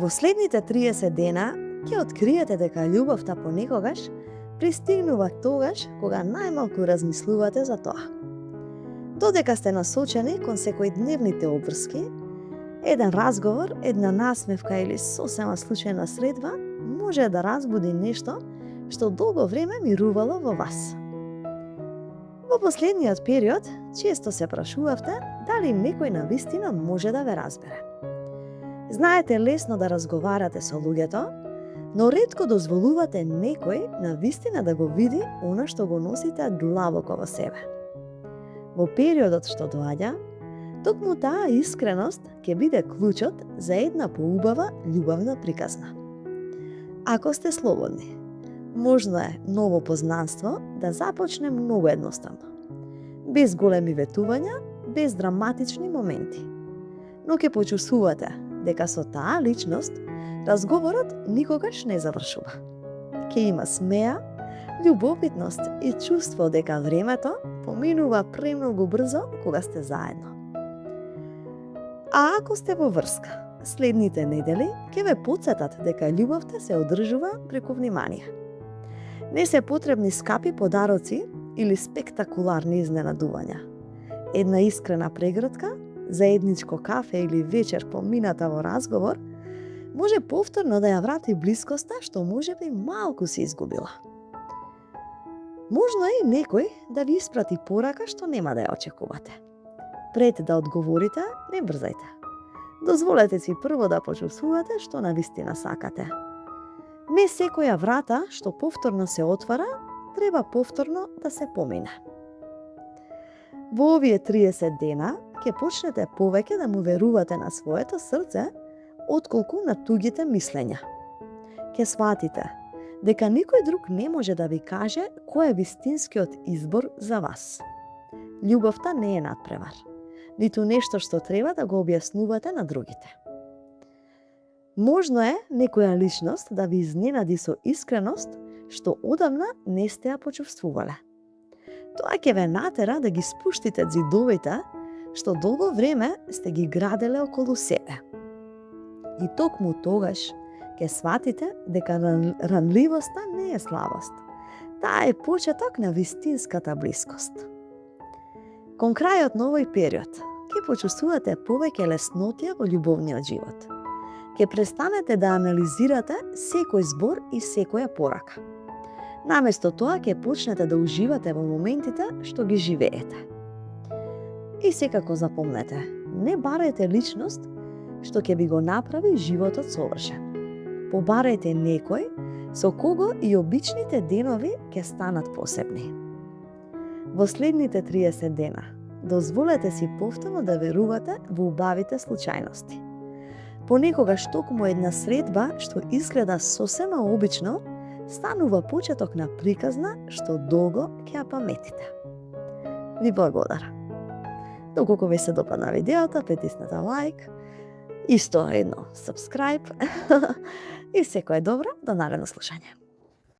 Во следните 30 дена ќе откриете дека љубовта понекогаш пристигнува тогаш кога најмалку размислувате за тоа. Додека сте насочени кон секојдневните обврски, еден разговор, една насмевка или сосема случајна средба може да разбуди нешто што долго време мирувало во вас. Во последниот период често се прашувавте дали некој навистина може да ве разбере. Знаете лесно да разговарате со луѓето, но ретко дозволувате некој навистина да го види она што го носите длабоко во себе. Во периодот што доаѓа, токму таа искреност ќе биде клучот за една поубава љубавна приказна. Ако сте слободни, можно е ново познанство да започне многу едноставно, без големи ветувања, без драматични моменти. Но ќе почувствувате дека со таа личност разговорот никогаш не завршува. Ќе има смеа, љубовитност и чувство дека времето поминува премногу брзо кога сте заедно. А ако сте во врска, следните недели ќе ве потсетат дека љубовта се одржува преку внимание. Не се потребни скапи подароци или спектакуларни изненадувања. Една искрена прегратка, заедничко кафе или вечер помината во разговор може повторно да ја врати блискоста што можеби малку се изгубила. Можно е и некој да ви испрати порака што нема да ја очекувате. Пред да одговорите, не брзајте. Дозволете си прво да почувствувате што навистина сакате. Не секоја врата што повторно се отвара, треба повторно да се помине. Во овие 30 дена ќе почнете повеќе да му верувате на своето срце, отколку на туѓите мислења. Ќе сватите дека никој друг не може да ви каже кој е вистинскиот избор за вас. Љубовта не е надпревар, ниту нешто што треба да го објаснувате на другите. Можно е некоја личност да ви изненади со искреност што одамна не сте ја почувствувале. Тоа ќе ве натера да ги спуштите ѕидовите што долго време сте ги граделе околу себе. И токму тогаш ќе сватите дека ранливоста не е слабост. Таа е почеток на вистинската блискост. Кон крајот на овој период ќе почувствувате повеќе леснотија во љубовниот живот. Ќе престанете да анализирате секој збор и секоја порака. Наместо тоа ќе почнете да уживате во моментите што ги живеете. И секако запомнете, не барајте личност што ќе би го направи животот совршен. Побарајте некој со кого и обичните денови ќе станат посебни. Во следните 30 дена дозволете си повторно да верувате во убавите случајности. Понекогаш токму една средба што изгледа сосема обично, станува почеток на приказна што долго ќе ја паметите. Ви благодарам. Доколку ви се допадна видеото, притиснете лайк, исто едно subscribe и секое добро до наредно слушање.